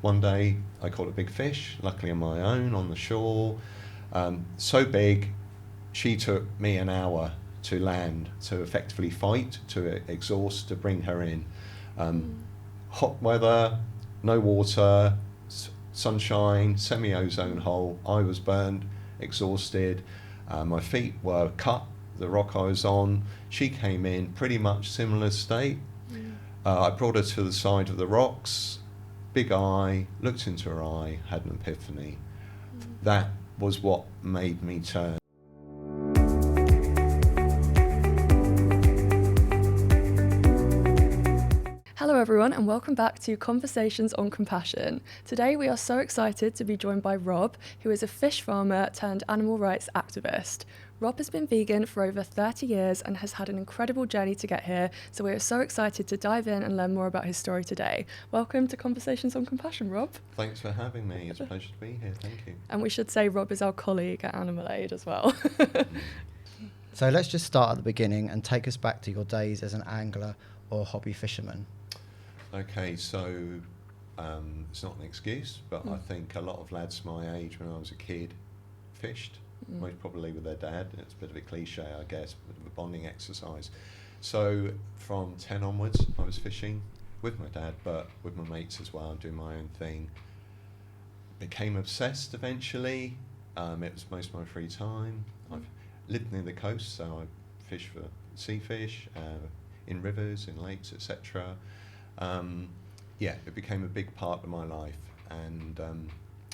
one day I caught a big fish, luckily on my own, on the shore. So big, she took me an hour to land, to effectively fight, to exhaust, to bring her in. Hot weather, no water, sunshine, semi-ozone hole. I was burned, exhausted. My feet were cut, the rock I was on. She came in pretty much similar state. I brought her to the side of the rocks, big eye, looked into her eye, had an epiphany. That was what made me turn. Hello everyone and welcome back to Conversations on Compassion. Today we are so excited to be joined by Rob, who is a fish farmer turned animal rights activist. Rob has been vegan for over 30 years and has had an incredible journey to get here, so we are so excited to dive in and learn more about his story today. Welcome to Conversations on Compassion, Rob. Thanks for having me. It's a pleasure to be here. Thank you. And we should say Rob is our colleague at Animal Aid as well. So let's just start at the beginning and take us back to your days as an angler or hobby fisherman. Okay, so it's not an excuse, but I think a lot of lads my age when I was a kid fished, most probably with their dad. It's a bit of a cliche, I guess, a bit of a bonding exercise. So from 10 onwards, I was fishing with my dad, but with my mates as well, doing my own thing. Became obsessed eventually. It was most of my free time. I've lived near the coast, so I fish for sea fish, in rivers, in lakes, etc. It became a big part of my life, and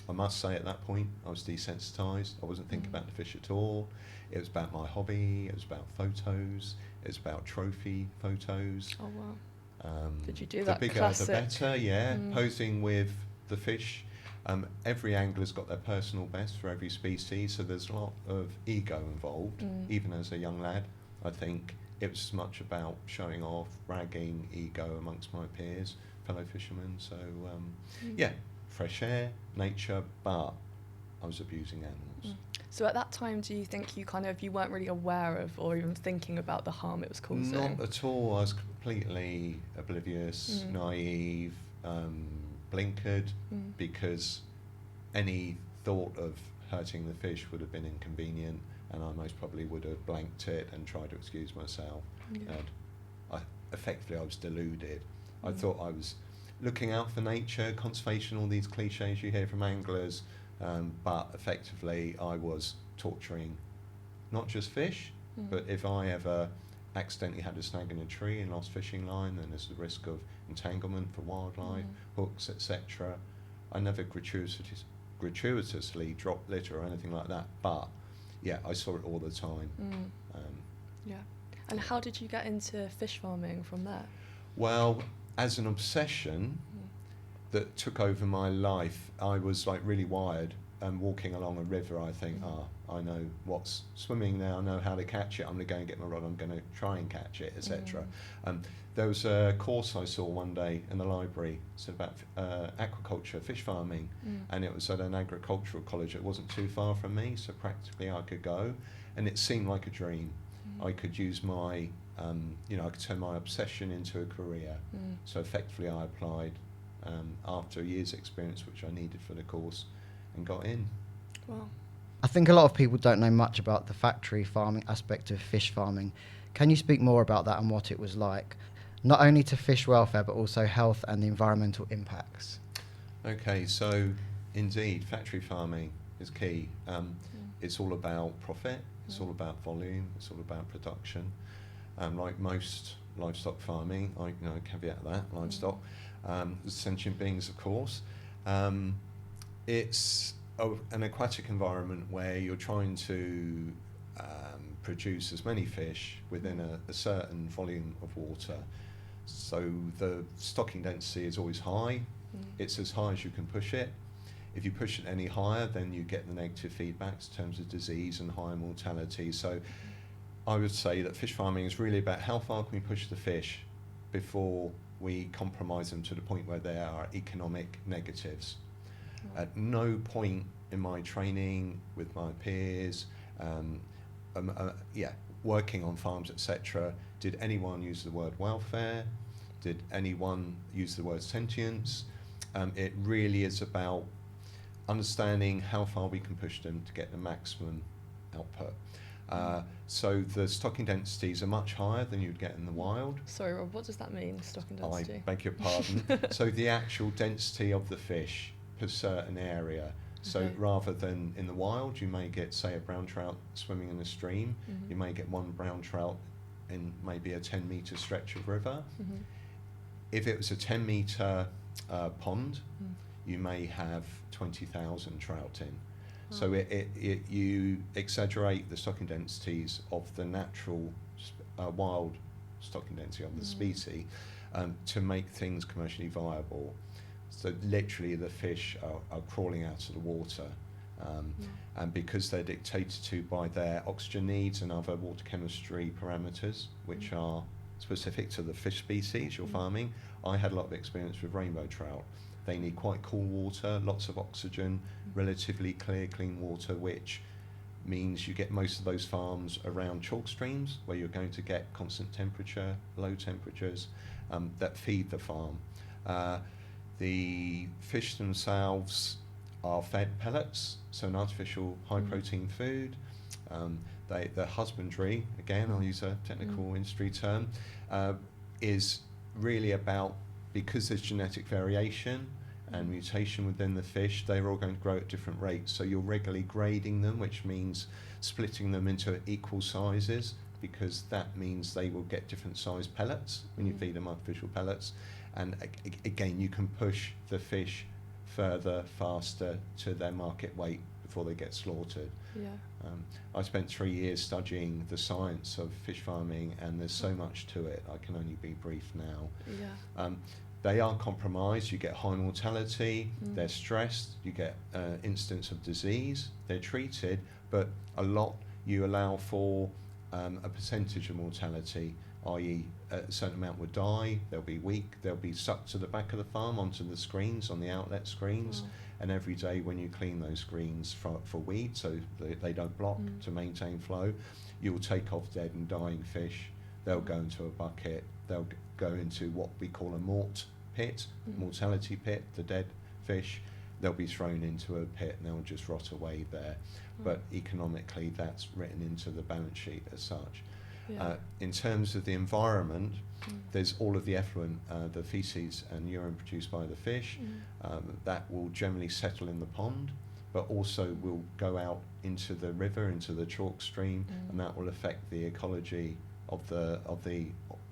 I must say at that point I was desensitized. I wasn't thinking about the fish at all. It was about my hobby, it was about photos, it was about trophy photos. Oh wow. Did you do that the bigger classic? the better, yeah. Posing with the fish. Every angler's got their personal best for every species, so there's a lot of ego involved. Even as a young lad, I think it was as much about showing off, bragging, ego amongst my peers, fellow fishermen. So, fresh air, nature, but I was abusing animals. So at that time, do you think you weren't really aware of or even thinking about the harm it was causing? Not at all. I was completely oblivious, naive, blinkered, because any thought of hurting the fish would have been inconvenient, and I most probably would have blanked it and tried to excuse myself. And effectively I was deluded. I thought I was looking out for nature, conservation, all these cliches you hear from anglers, but effectively I was torturing not just fish, but if I ever accidentally had a snag in a tree and lost fishing line, then there's the risk of entanglement for wildlife, hooks, etc. I never gratuitously dropped litter or anything like that, but yeah, I saw it all the time. And how did you get into fish farming from there? Well, as an obsession that took over my life, I was like really wired. Walking along a river, I think, I know what's swimming now, I know how to catch it, I'm going to go and get my rod, I'm going to try and catch it, etc. There was a course I saw one day in the library, it's about aquaculture, fish farming, and it was at an agricultural college. It wasn't too far from me, so practically I could go, and it seemed like a dream. I could use my, I could turn my obsession into a career. So effectively I applied after a year's experience, which I needed for the course, and got in. Wow. I think a lot of people don't know much about the factory farming aspect of fish farming. Can you speak more about that and what it was like, not only to fish welfare, but also health and the environmental impacts? Okay, so indeed, factory farming is key. It's all about profit, it's all about volume, it's all about production. Like most livestock farming, I caveat that, livestock, sentient beings, of course. It's an aquatic environment where you're trying to produce as many fish within a certain volume of water. So the stocking density is always high. It's as high as you can push it. If you push it any higher, then you get the negative feedbacks in terms of disease and higher mortality. So I would say that fish farming is really about how far can we push the fish before we compromise them to the point where there are economic negatives. At no point in my training with my peers, working on farms, etc., did anyone use the word welfare? Did anyone use the word sentience? it really is about understanding how far we can push them to get the maximum output. So the stocking densities are much higher than you'd get in the wild. Sorry, Rob, what does that mean, stocking density? I beg your pardon. So the actual density of the fish per certain area. So Okay. rather than in the wild, you may get, say, a brown trout swimming in a stream. Mhm. You may get one brown trout in maybe a 10-metre stretch of river. Mhm. If it was a 10-metre pond, Mm. you may have 20,000 trout in. Wow. So you exaggerate the stocking densities of the natural wild stocking density of the Mm. species to make things commercially viable. So literally the fish are crawling out of the water, and because they're dictated to by their oxygen needs and other water chemistry parameters, which are specific to the fish species you're farming. I had a lot of experience with rainbow trout. They need quite cool water, lots of oxygen, relatively clear, clean water, which means you get most of those farms around chalk streams where you're going to get constant temperature, low temperatures that feed the farm. The fish themselves are fed pellets, so an artificial high protein food. The husbandry, again, I'll use a technical industry term, is really about, because there's genetic variation and mutation within the fish, they're all going to grow at different rates. So you're regularly grading them, which means splitting them into equal sizes, because that means they will get different size pellets when you feed them artificial pellets. And again, you can push the fish further, faster to their market weight before they get slaughtered. Yeah. I spent 3 years studying the science of fish farming, and there's so much to it. I can only be brief now. Yeah. They are compromised. You get high mortality. They're stressed. You get incidents of disease. They're treated, but a lot you allow for a percentage of mortality, i.e. a certain amount would die, they'll be weak, they'll be sucked to the back of the farm onto the screens, on the outlet screens. Wow. And every day when you clean those screens for weed, so they don't block to maintain flow, you'll take off dead and dying fish. They'll go into a bucket, they'll go into what we call a mort pit, mortality pit, the dead fish. They'll be thrown into a pit and they'll just rot away there. But economically, that's written into the balance sheet as such. Yeah. In terms of the environment, there's all of the effluent, the feces and urine produced by the fish, that will generally settle in the pond, but also will go out into the river, into the chalk stream, and that will affect the ecology of the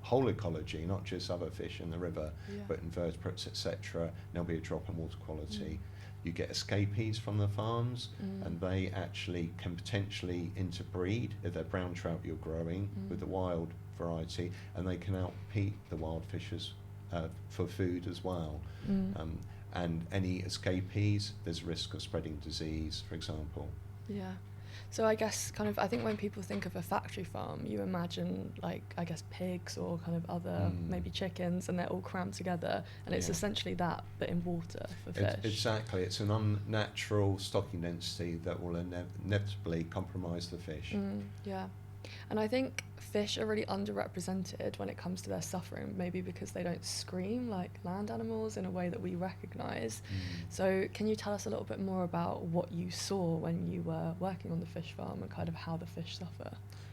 whole ecology, not just other fish in the river, but invertebrates, etc. There'll be a drop in water quality. You get escapees from the farms, and they actually can potentially interbreed if they're brown trout you're growing with the wild variety, and they can outcompete the wild fishes for food as well. And any escapees, there's a risk of spreading disease, for example. Yeah. So I guess I think when people think of a factory farm, you imagine pigs or kind of other maybe chickens, and they're all crammed together, and it's essentially that, but in water for fish. Exactly, it's an unnatural stocking density that will inevitably compromise the fish. Yeah. And I think fish are really underrepresented when it comes to their suffering, maybe because they don't scream like land animals in a way that we recognise. So can you tell us a little bit more about what you saw when you were working on the fish farm and kind of how the fish suffer?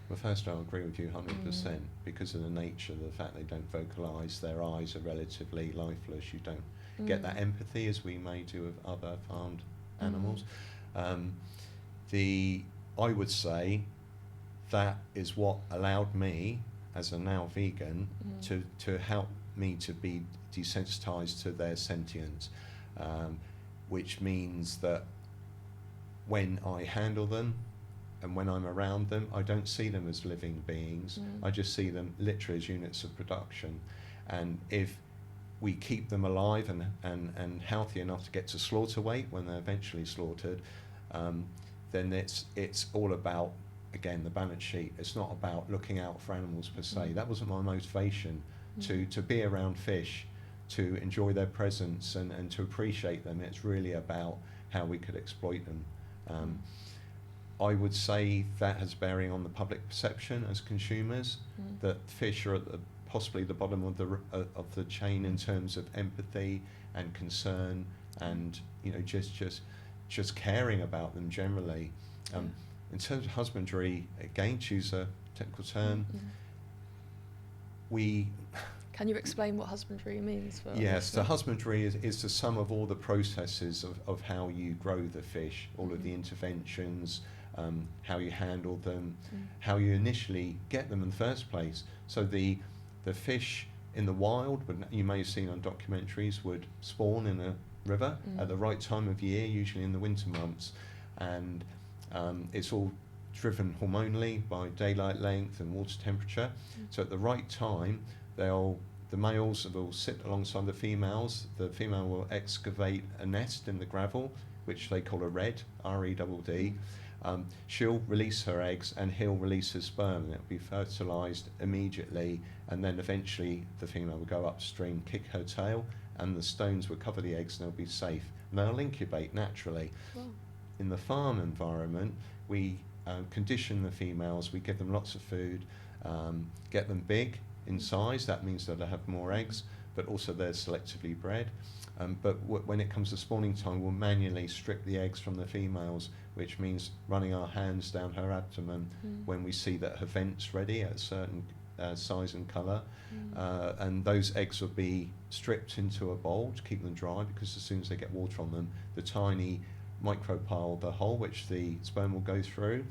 Well, first I'll agree with you 100%, because of the nature of the fact they don't vocalise, their eyes are relatively lifeless, you don't get that empathy as we may do with other farmed animals. I would say that is what allowed me, as a now vegan, to help me to be desensitized to their sentience, which means that when I handle them and when I'm around them, I don't see them as living beings. I just see them literally as units of production. And if we keep them alive and healthy enough to get to slaughter weight when they're eventually slaughtered, then it's all about, again, the balance sheet. It's not about looking out for animals per se. That wasn't my motivation, to be around fish, to enjoy their presence and to appreciate them. It's really about how we could exploit them. I would say that has bearing on the public perception as consumers, that fish are at the possibly the bottom of the chain in terms of empathy and concern, and just caring about them generally. In terms of husbandry, again, choose a technical term. Can you explain what husbandry means? Yes, the husbandry is the sum of all the processes of how you grow the fish, all of the interventions, how you handle them, how you initially get them in the first place. So the fish in the wild, you may have seen on documentaries, would spawn in a river at the right time of year, usually in the winter months, and it's all driven hormonally by daylight length and water temperature. So at the right time, the males will sit alongside the females. The female will excavate a nest in the gravel, which they call a redd, R-E-D-D. She'll release her eggs and he'll release his sperm, and it'll be fertilized immediately, and then eventually the female will go upstream, kick her tail, and the stones will cover the eggs and they'll be safe. And they'll incubate naturally. Wow. In the farm environment, we condition the females, we give them lots of food, get them big in size, that means that they have more eggs, but also they're selectively bred. But when it comes to spawning time, we'll manually strip the eggs from the females, which means running our hands down her abdomen when we see that her vent's ready at a certain size and colour. And those eggs will be stripped into a bowl to keep them dry, because as soon as they get water on them, the tiny micropyle, the hole which the sperm will go through,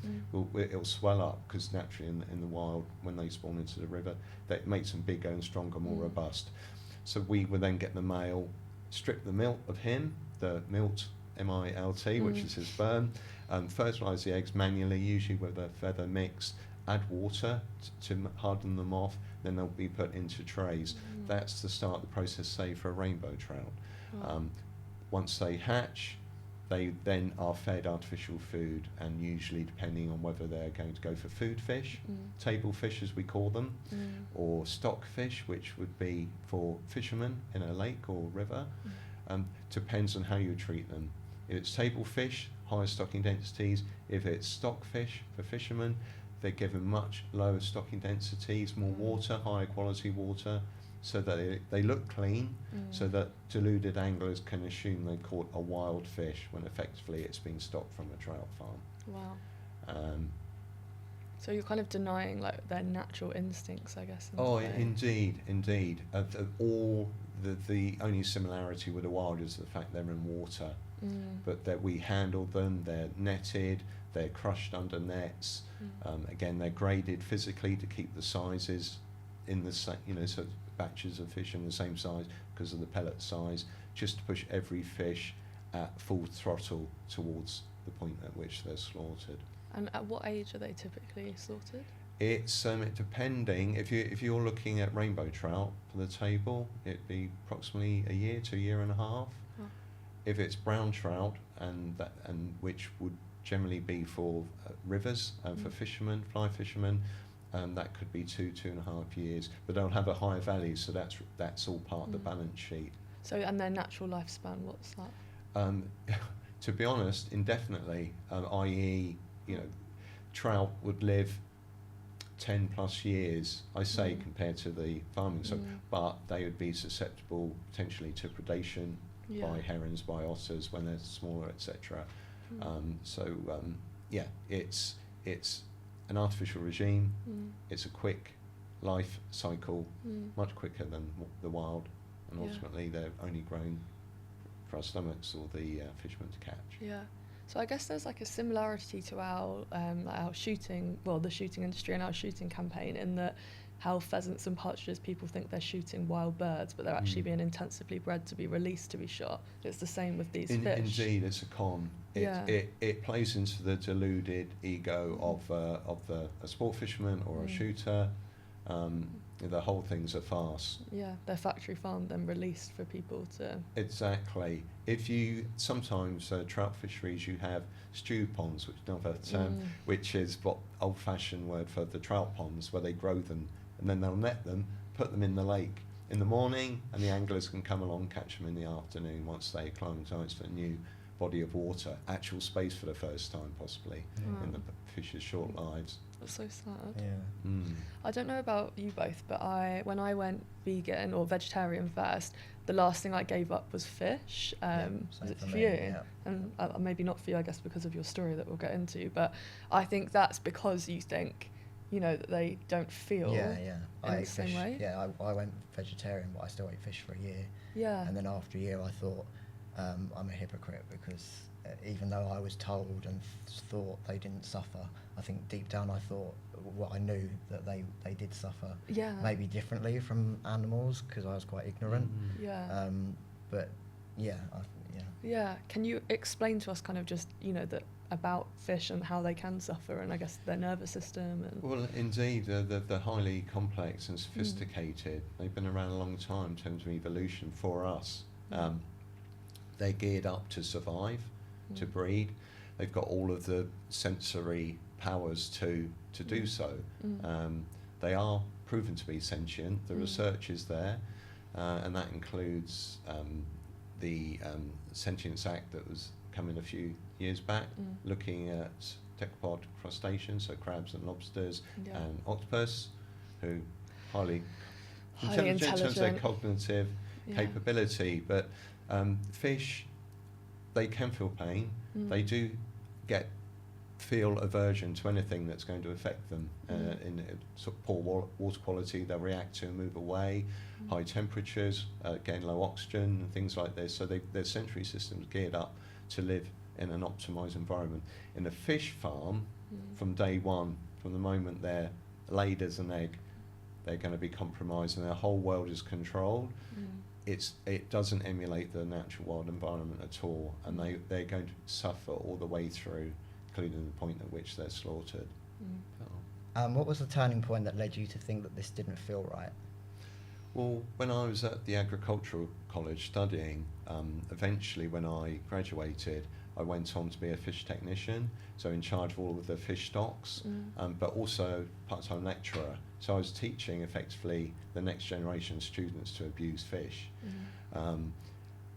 it'll swell up, because naturally in the wild, when they spawn into the river, that makes them bigger and stronger, more robust. So we will then get the male, strip the milt of him, the milt, M-I-L-T, which is his sperm, fertilise the eggs manually, usually with a feather mix, add water to harden them off, then they'll be put into trays. That's the start of the process, say, for a rainbow trout. Once they hatch, they then are fed artificial food, and usually depending on whether they're going to go for food fish, table fish as we call them, or stock fish, which would be for fishermen in a lake or river, depends on how you treat them. If it's table fish, higher stocking densities. If it's stock fish for fishermen, they're given much lower stocking densities, more water, higher quality water, so that they look clean, so that deluded anglers can assume they caught a wild fish when effectively it's been stocked from a trout farm. Wow. So you're kind of denying like their natural instincts, I guess. Indeed. The only similarity with the wild is the fact they're in water, but that we handle them, they're netted, they're crushed under nets. Again, they're graded physically to keep the sizes in the same, so batches of fish in the same size because of the pellet size, just to push every fish at full throttle towards the point at which they're slaughtered. And at what age are they typically slaughtered? It's depending. If you're looking at rainbow trout for the table, it'd be approximately a year to a year and a half. Oh. If it's brown trout, and which would generally be for rivers and for fishermen, fly fishermen, that could be 2.5 years, but they'll have a higher value, so that's all part of the balance sheet. So, and their natural lifespan, what's that? To be honest, indefinitely, i.e., trout would live 10 plus years, I say, compared to the farming. So, but they would be susceptible potentially to predation by herons, by otters when they're smaller, etc. It's an artificial regime. It's a quick life cycle, much quicker than the wild, and ultimately they're only grown for our stomachs or the fishermen to catch. Yeah. So I guess there's like a similarity to our shooting, the shooting industry and our shooting campaign, in that how pheasants and partridges, people think they're shooting wild birds, but they're actually being intensively bred to be released to be shot. It's the same with these fish. Indeed, it's a con. It plays into the deluded ego of a sport fisherman or a shooter. The whole thing's a farce. Yeah, they're factory farmed and released for people to... Exactly. If you, sometimes trout fisheries, you have stew ponds, which is another term, which is what old-fashioned word for the trout ponds, where they grow them, and then they'll net them, put them in the lake in the morning, and the anglers can come along, catch them in the afternoon once they acclimatise to a new body of water, actual space for the first time possibly in the fish's short lives. That's so sad. Yeah. I don't know about you both, but when I went vegan or vegetarian first, the last thing I gave up was fish. Same Was it for for me, you? yeah. And maybe not for you, I guess, because of your story that we'll get into. But I think that's because you think, that they don't feel Yeah. in I the ate same fish. way. Yeah, I went vegetarian, but I still ate fish for a year. Yeah. And then after a year, I thought I'm a hypocrite because even though I was told and thought they didn't suffer, I think deep down I thought, I knew that they did suffer. Yeah. Maybe differently from animals because I was quite ignorant. Yeah. But yeah. Yeah. Can you explain to us kind of just, that about fish and how they can suffer and I guess their nervous system? And Well, indeed, they're highly complex and sophisticated. They've been around a long time in terms of evolution for us. They're geared up to survive, to breed. They've got all of the sensory powers to do so. They are proven to be sentient. The research is there, and that includes the Sentience Act that was coming a few years back, looking at decapod crustaceans, so crabs and lobsters, and octopus, who highly intelligent in terms of their cognitive capability. But fish, they can feel pain. They do feel aversion to anything that's going to affect them. In sort of poor water quality, they'll react to and move away. High temperatures, again low oxygen and things like this. So their sensory system's geared up to live in an optimised environment. In a fish farm, from day one, from the moment they're laid as an egg, they're going to be compromised and their whole world is controlled. It doesn't emulate the natural wild environment at all, and they're going to suffer all the way through, including the point at which they're slaughtered. What was the turning point that led you to think that this didn't feel right? Well, when I was at the agricultural college studying, eventually when I graduated, I went on to be a fish technician, so in charge of all of the fish stocks, but also part-time lecturer. So I was teaching effectively the next generation of students to abuse fish.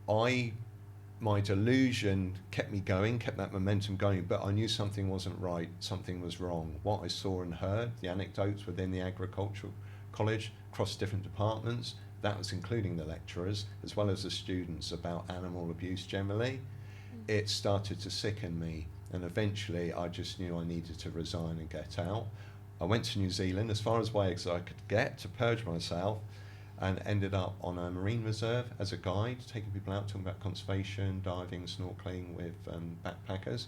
My delusion kept me going, kept that momentum going, but I knew something wasn't right, something was wrong. What I saw and heard, the anecdotes within the agricultural college, across different departments, that was including the lecturers, as well as the students, about animal abuse generally. It started to sicken me, and eventually I just knew I needed to resign and get out. I went to New Zealand, as far away as I could get, to purge myself, and ended up on a marine reserve as a guide, taking people out, talking about conservation, diving, snorkeling with backpackers.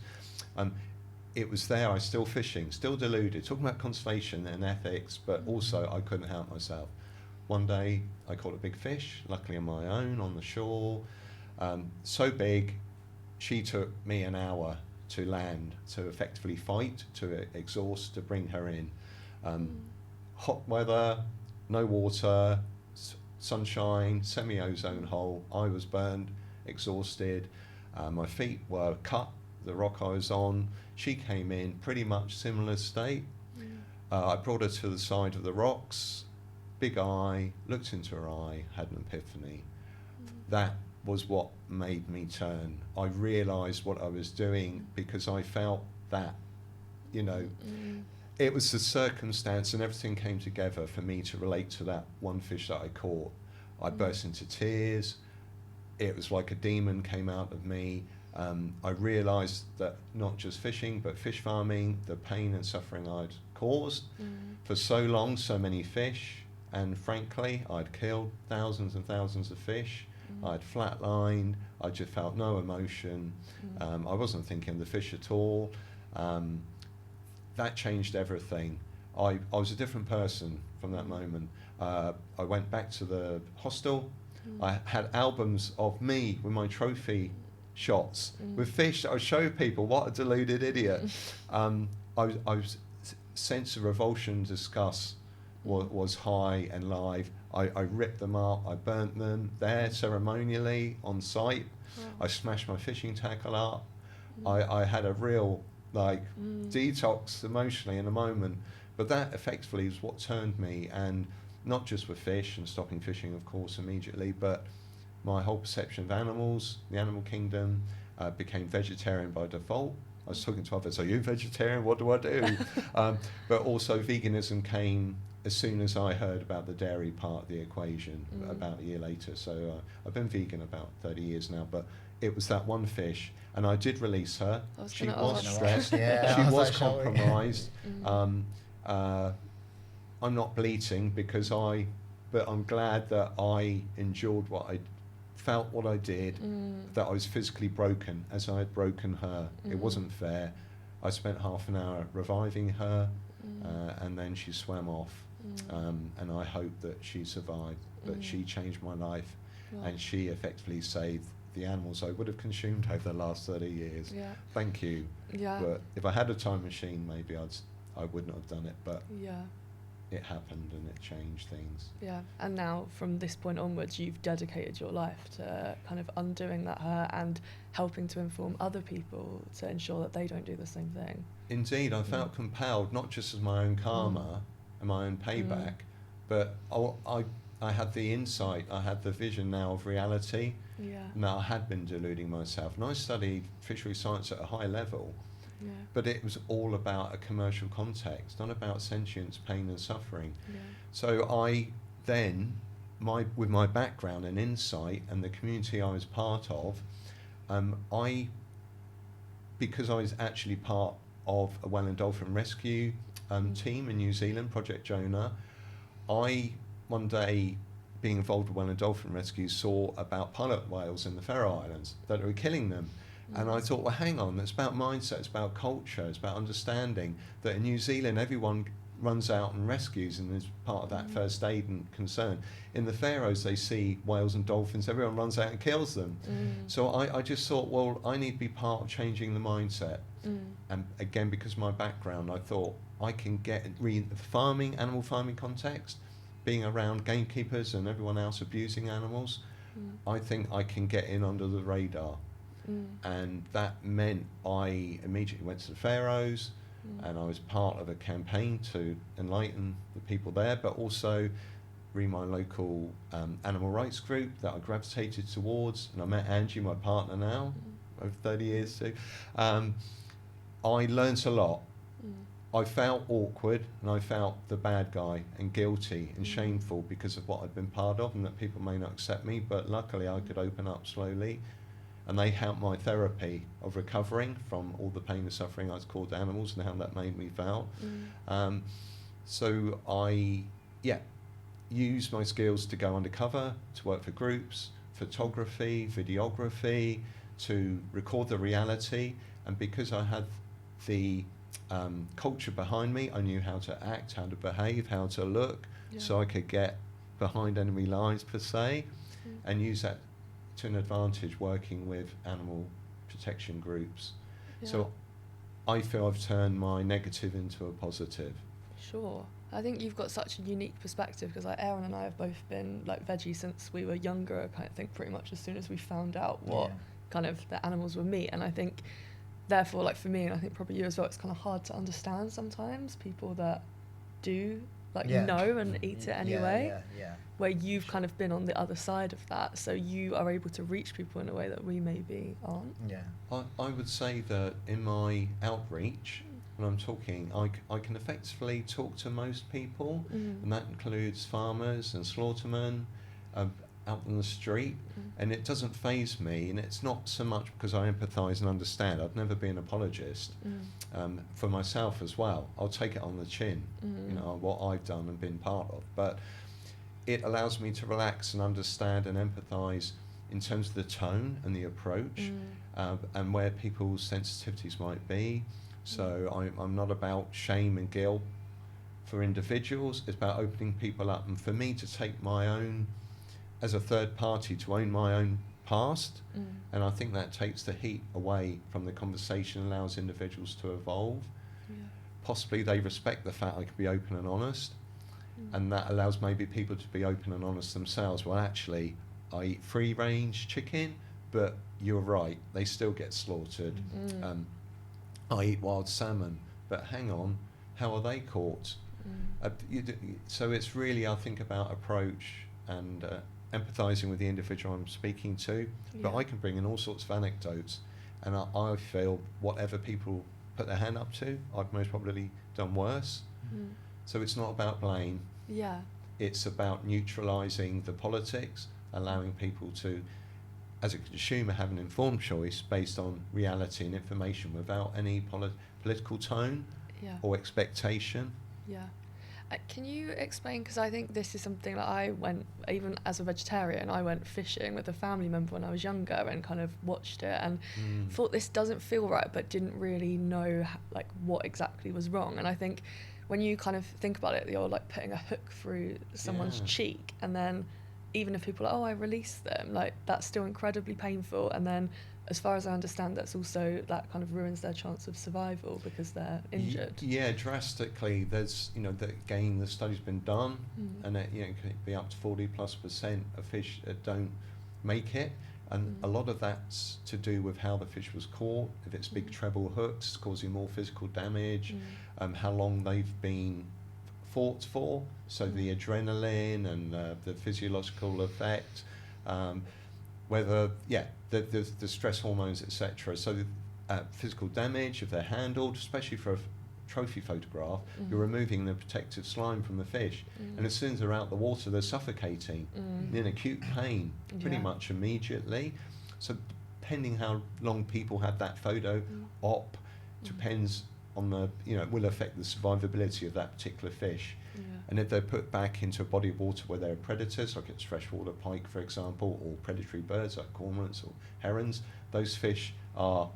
It was there, I was still fishing, still deluded, talking about conservation and ethics, but also I couldn't help myself. One day I caught a big fish, luckily on my own, on the shore. So big, she took me an hour to land, to effectively fight, to exhaust, to bring her in. Hot weather, no water, sunshine, semi-ozone hole. I was burned, exhausted. My feet were cut, the rock I was on. She came in pretty much similar state. I brought her to the side of the rocks, big eye, looked into her eye, had an epiphany. That was what made me turn. I realised what I was doing because I felt that, it was the circumstance and everything came together for me to relate to that one fish that I caught. I burst into tears. It was like a demon came out of me. I realised that not just fishing, but fish farming, the pain and suffering I'd caused for so long, so many fish, and frankly, I'd killed thousands and thousands of fish. I'd flatlined. I just felt no emotion. I wasn't thinking of the fish at all. That changed everything. I was a different person from that moment. I went back to the hostel. I had albums of me with my trophy shots with fish that I would show people. What a deluded idiot. I was sense of revulsion, disgust was high and live. I ripped them up, I burnt them there ceremonially on site. I smashed my fishing tackle up. I had a real detox emotionally in a moment, but that effectively is what turned me, and not just with fish and stopping fishing of course immediately, but my whole perception of animals, the animal kingdom, became vegetarian by default. I was talking to others, are you vegetarian? What do I do? But also veganism came as soon as I heard about the dairy part of the equation about a year later. So I've been vegan about 30 years now, but it was that one fish, and I did release her. She was stressed, she was compromised. I'm not bleating but I'm glad that I endured what I felt, what I did, that I was physically broken as I had broken her. It wasn't fair. I spent half an hour reviving her, and then she swam off, and I hope that she survived, but she changed my life, and she effectively saved the animals I would have consumed over the last 30 years. Thank you. But if I had a time machine, maybe I wouldn't have done it, but it happened and it changed things. And now from this point onwards, you've dedicated your life to kind of undoing that hurt and helping to inform other people to ensure that they don't do the same thing. Indeed, I felt compelled, not just as my own karma and my own payback, but I had the insight, I had the vision now of reality. Now I had been deluding myself, and I studied fishery science at a high level. But it was all about a commercial context, not about sentience, pain and suffering. So I then, with my background and insight and the community I was part of, because I was actually part of a whale and dolphin rescue team in New Zealand, Project Jonah, I one day, being involved with whale and dolphin rescue, saw about pilot whales in the Faroe Islands that were killing them. And I thought, well, hang on, it's about mindset, it's about culture, it's about understanding that in New Zealand everyone runs out and rescues and is part of that first aid and concern. In the Faroes, they see whales and dolphins, everyone runs out and kills them. So I just thought, well, I need to be part of changing the mindset. And again, because of my background, I thought I can get the animal farming context, being around gamekeepers and everyone else abusing animals, I think I can get in under the radar. And that meant I immediately went to the Faroes, and I was part of a campaign to enlighten the people there, but also my local animal rights group that I gravitated towards, and I met Angie, my partner now, over 30 years too. I learnt a lot. I felt awkward, and I felt the bad guy and guilty and shameful because of what I'd been part of, and that people may not accept me, but luckily I could open up slowly. And they helped my therapy of recovering from all the pain and suffering I was caused to animals and how that made me feel. So I used my skills to go undercover, to work for groups, photography, videography, to record the reality. And because I had the culture behind me, I knew how to act, how to behave, how to look, so I could get behind enemy lines per se, and use that to an advantage working with animal protection groups. So I feel I've turned my negative into a positive. Sure. I think you've got such a unique perspective, because like Aaron and I have both been like veggie since we were younger, I kind of think pretty much as soon as we found out what kind of the animals were meat. And I think therefore, like for me, and I think probably you as well, it's kind of hard to understand sometimes people that do know and eat it anyway, where you've kind of been on the other side of that, so you are able to reach people in a way that we maybe aren't. I would say that in my outreach, when I'm talking, I can effectively talk to most people, and that includes farmers and slaughtermen out on the street, and it doesn't faze me, and it's not so much because I empathise and understand. I'd never be an apologist for myself as well. I'll take it on the chin, you know, what I've done and been part of, but it allows me to relax and understand and empathise in terms of the tone and the approach, and where people's sensitivities might be. So I'm not about shame and guilt for individuals, it's about opening people up, and for me to take my own, as a third party, to own my own past, and I think that takes the heat away from the conversation, allows individuals to evolve. Possibly they respect the fact I can be open and honest, and that allows maybe people to be open and honest themselves. Well, actually, I eat free-range chicken, but you're right, they still get slaughtered. I eat wild salmon, but hang on, how are they caught? So it's really, I think, about approach and empathising with the individual I'm speaking to, but I can bring in all sorts of anecdotes, and I feel whatever people put their hand up to, I've most probably done worse. Mm. So it's not about blame. Yeah. It's about neutralising the politics, allowing people to, as a consumer, have an informed choice based on reality and information without any political tone Yeah. or expectation. Yeah. Can you explain, because I think this is something that I went, even as a vegetarian, I went fishing with a family member when I was younger and kind of watched it and thought this doesn't feel right, but didn't really know like what exactly was wrong. And I think when you kind of think about it, you're like putting a hook through someone's Yeah. cheek, and then even if people are like, oh, I release them, like that's still incredibly painful. And then as far as I understand, that's also, that kind of ruins their chance of survival because they're injured. Yeah, drastically. There's, again, the study's been done, and it, it could be up to 40+% of fish that don't make it, and a lot of that's to do with how the fish was caught. If it's big treble hooks, causing more physical damage, how long they've been fought for, so the adrenaline and the physiological effect, whether the stress hormones, etc. So physical damage, if they're handled, especially for a trophy photograph, you're removing the protective slime from the fish, and as soon as they're out the water, they're suffocating in acute pain pretty Yeah. much immediately. So depending how long people had that photo op, depends on the, will affect the survivability of that particular fish. Yeah. And if they're put back into a body of water where there are predators, like it's freshwater pike, for example, or predatory birds like cormorants or herons, those fish are,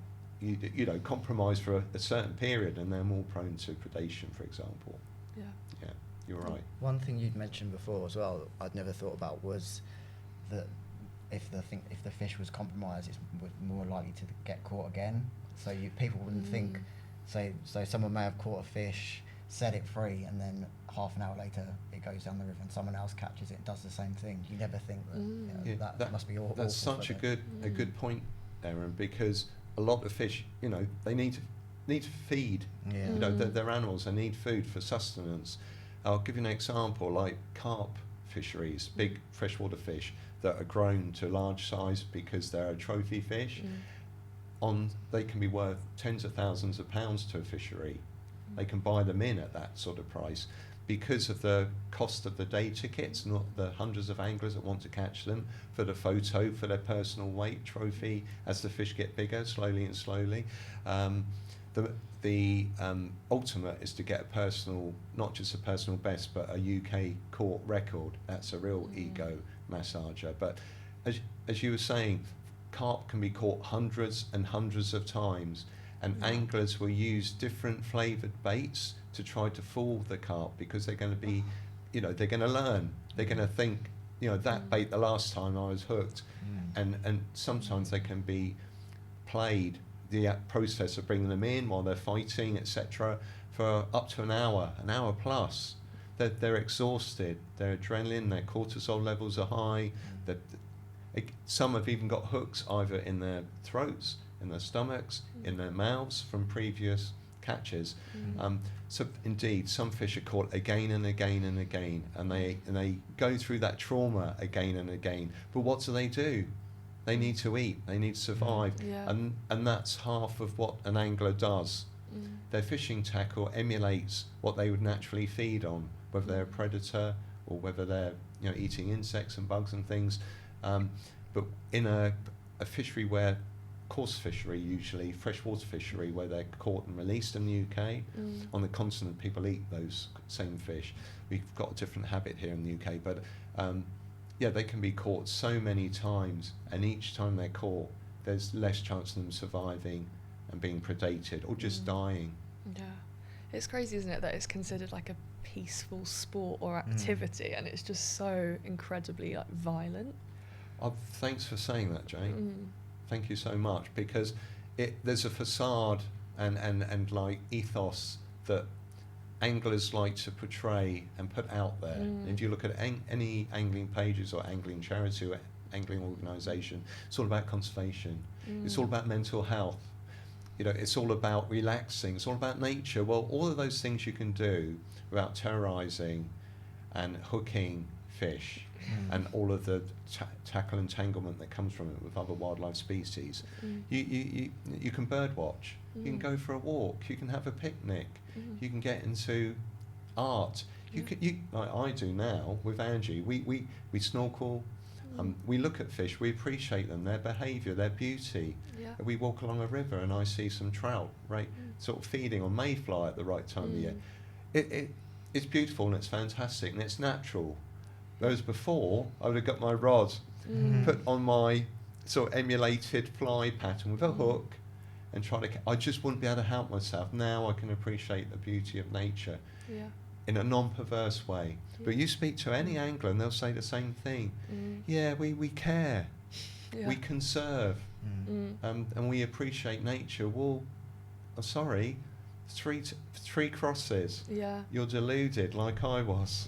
compromised for a certain period, and they're more prone to predation, for example. Yeah. Yeah, you're right. One thing you'd mentioned before as well, I'd never thought about, was that if the fish was compromised, it's more likely to get caught again. So people wouldn't think, so someone may have caught a fish, set it free, and then half an hour later it goes down the river and someone else catches it and does the same thing. You never think that, Yeah, that must be awful. That's such a good point, Aaron, because a lot of fish, they need to feed. Yeah. They're animals. They need food for sustenance. I'll give you an example, like carp fisheries, big freshwater fish that are grown to large size because they're a trophy fish. They can be worth tens of thousands of pounds to a fishery. They can buy them in at that sort of price because of the cost of the day tickets, not the hundreds of anglers that want to catch them for the photo, for their personal weight trophy as the fish get bigger, slowly and slowly. The ultimate is to get a personal, not just a personal best, but a UK court record. That's a real ego massager. But as you were saying, carp can be caught hundreds and hundreds of times, and anglers will use different flavoured baits to try to fool the carp, because they're going to be, they're going to learn. They're going to think, that bait the last time I was hooked, and sometimes they can be played, the process of bringing them in while they're fighting, etc., for up to an hour plus. They're exhausted, their adrenaline, their cortisol levels are high. Some have even got hooks either in their throats, in their stomachs, in their mouths from previous catches. So indeed, some fish are caught again and again and again, and they go through that trauma again and again. But what do? They need to eat, they need to survive, and that's half of what an angler does. Their fishing tackle emulates what they would naturally feed on, whether they're a predator or whether they're eating insects and bugs and things. But in a fishery where, coarse fishery usually, freshwater fishery, where they're caught and released in the UK, on the continent people eat those same fish. We've got a different habit here in the UK, but they can be caught so many times, and each time they're caught, there's less chance of them surviving and being predated or just dying. Yeah. It's crazy, isn't it, that it's considered like a peaceful sport or activity, and it's just so incredibly violent. Thanks for saying that, Jane. Thank you so much, because there's a facade and like ethos that anglers like to portray and put out there. If you look at any angling pages or angling charity or angling organisation, it's all about conservation. It's all about mental health. It's all about relaxing. It's all about nature. Well, all of those things you can do without terrorising and hooking fish and all of the tackle entanglement that comes from it with other wildlife species. You can bird watch, you can go for a walk, you can have a picnic, you can get into art. Like I do now with Angie, we snorkel, we look at fish, we appreciate them, their behaviour, their beauty. We walk along a river and I see some trout, right, sort of feeding on mayfly at the right time of the year. It's beautiful and it's fantastic and it's natural. Whereas before, I would have got my rod, put on my sort of emulated fly pattern with a hook and try to... I just wouldn't be able to help myself. Now I can appreciate the beauty of nature in a non-perverse way. But you speak to any angler and they'll say the same thing. Yeah, we care. We conserve. And we appreciate nature. Well, I'm sorry, three crosses. You're deluded like I was.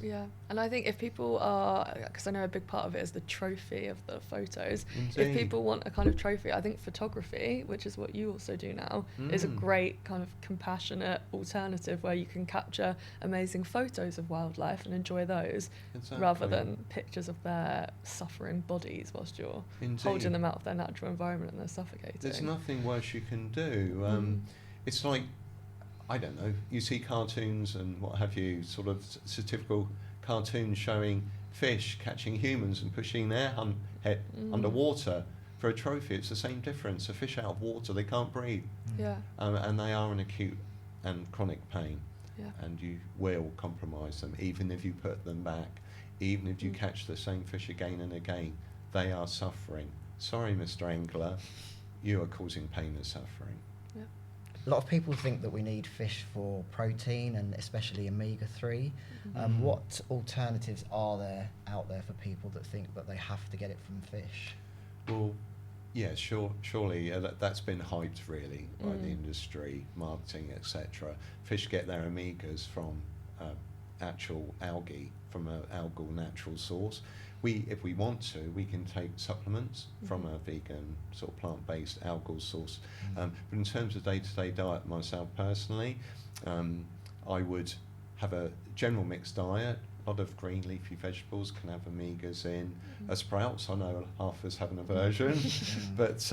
And I think if people are, because I know a big part of it is the trophy of the photos. Indeed. If people want a kind of trophy, I think photography, which is what you also do now, is a great kind of compassionate alternative where you can capture amazing photos of wildlife and enjoy those rather than pictures of their suffering bodies whilst you're holding them out of their natural environment and they're suffocating. There's nothing worse you can do. It's like, I don't know, you see cartoons and what have you, sort of typical cartoons showing fish catching humans and pushing their head underwater for a trophy. It's the same difference. A fish out of water, they can't breathe. And they are in acute and chronic pain. And you will compromise them, even if you put them back, even if you catch the same fish again and again. They are suffering. Sorry, Mr. Angler, you are causing pain and suffering. A lot of people think that we need fish for protein and especially omega-3. What alternatives are there out there for people that think that they have to get it from fish? Well, yeah, surely that's been hyped really by the industry, marketing, etc. Fish get their omegas from actual algae, from an algal natural source. If we want to, we can take supplements from a vegan sort of plant-based algal source. But in terms of day-to-day diet, myself personally, I would have a general mixed diet. A lot of green leafy vegetables can have omegas in. Sprouts, I know half of us have an aversion, but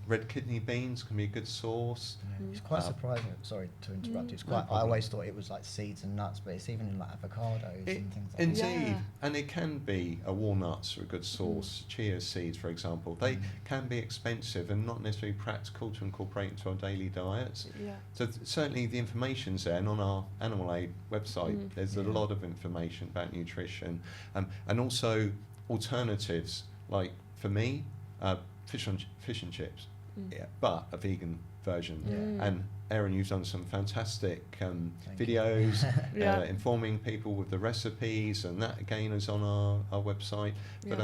red kidney beans can be a good source. It's quite surprising. Sorry to interrupt you. It's quite. I always thought it was like seeds and nuts, but it's even in like avocados and things like that. Indeed, and it can be walnuts are a good source. Chia seeds, for example, they can be expensive and not necessarily practical to incorporate into our daily diets. So certainly the information's there, and on our Animal Aid website, there's a lot of information about nutrition, and also alternatives. Like for me, fish and chips, but a vegan version. And Erin, you've done some fantastic videos informing people with the recipes, and that again is on our website. But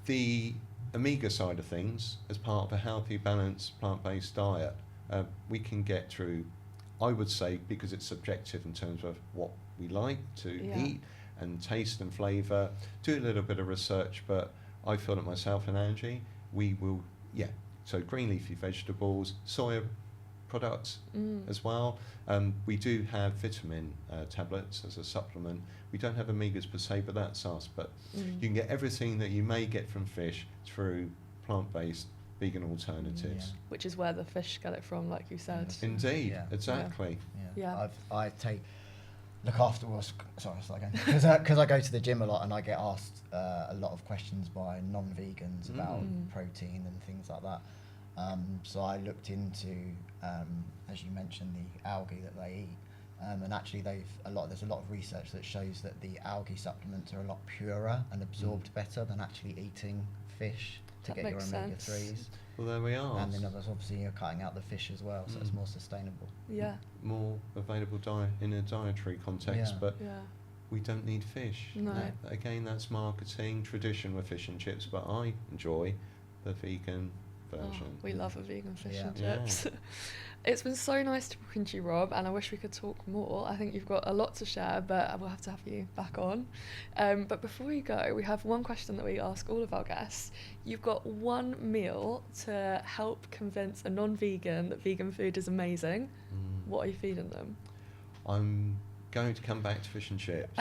the omega side of things, as part of a healthy, balanced, plant-based diet, we can get through, I would say, because it's subjective in terms of what we like to eat and taste and flavour, do a little bit of research, but I feel it myself and Angie, we will, so green leafy vegetables, soya products as well. We do have vitamin tablets as a supplement. We don't have omegas per se, but that's us. But you can get everything that you may get from fish through plant-based vegan alternatives. Which is where the fish get it from, like you said. Indeed, exactly. I look after because I go to the gym a lot and I get asked a lot of questions by non-vegans about protein and things like that. So I looked into, as you mentioned, the algae that they eat, and actually there's a lot of research that shows that the algae supplements are a lot purer and absorbed better than actually eating fish to get your omega-3s. Well, there we are. And then obviously you're cutting out the fish as well, so it's more sustainable. More available in a dietary context, but we don't need fish. No. Again, that's marketing, tradition with fish and chips, but I enjoy the vegan version. We love a vegan fish and chips. It's been so nice talking to you, Rob, and I wish we could talk more. I think you've got a lot to share, but we'll have to have you back on. But before you go, we have one question that we ask all of our guests. You've got one meal to help convince a non-vegan that vegan food is amazing. What are you feeding them? I'm going to come back to fish and chips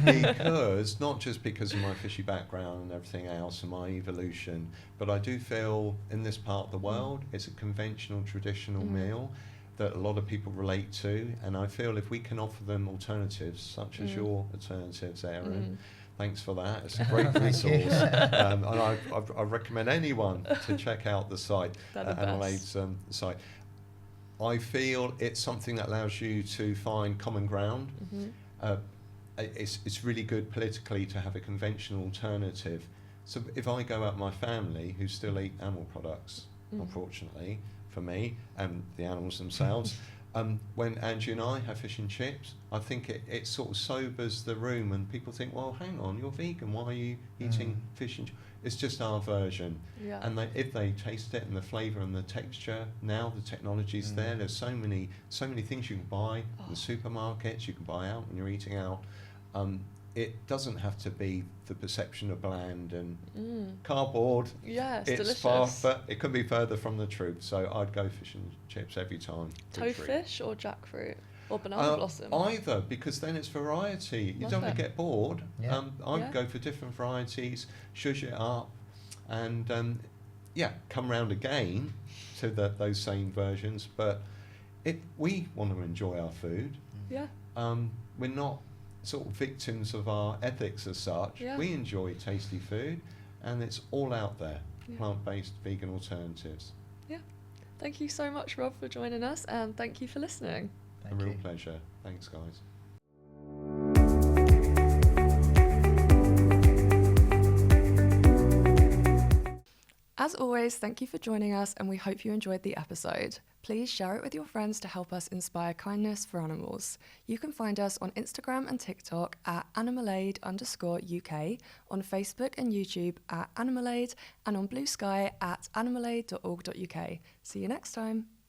because not just because of my fishy background and everything else and my evolution, but I do feel in this part of the world it's a conventional, traditional meal that a lot of people relate to, and I feel if we can offer them alternatives such as your alternatives, Erin. Thanks for that. It's a great resource, and I recommend anyone to check out the site, Animal Aid's site. I feel it's something that allows you to find common ground. It's really good politically to have a conventional alternative. So if I go out with my family who still eat animal products, unfortunately for me and the animals themselves, when Angie and I have fish and chips, I think it sort of sobers the room and people think, well, hang on, you're vegan, why are you eating fish and chips? It's just our version. Yeah. And if they taste it and the flavour and the texture, now the technology's there, there's so many things you can buy in the supermarkets, you can buy out when you're eating out. It doesn't have to be the perception of bland and cardboard. Yeah, it's it's delicious. but it could be further from the truth. So I'd go fish and chips every time. Good treat. Toadfish or jackfruit or banana blossom? Either, because then it's variety. You don't want to get bored. Yeah. I'd go for different varieties, shush it up, and come round again to those same versions. But we want to enjoy our food. Yeah. We're not sort of victims of our ethics as such. Yeah. We enjoy tasty food, and it's all out there. Yeah. Plant-based vegan alternatives. Yeah. Thank you so much, Rob, for joining us, and thank you for listening. A real pleasure. Thanks, guys. As always, thank you for joining us, and we hope you enjoyed the episode. Please share it with your friends to help us inspire kindness for animals. You can find us on Instagram and TikTok at animalaid_UK, on Facebook and YouTube at Animalaid, and on Blue Sky at animalaid.org.uk. See you next time.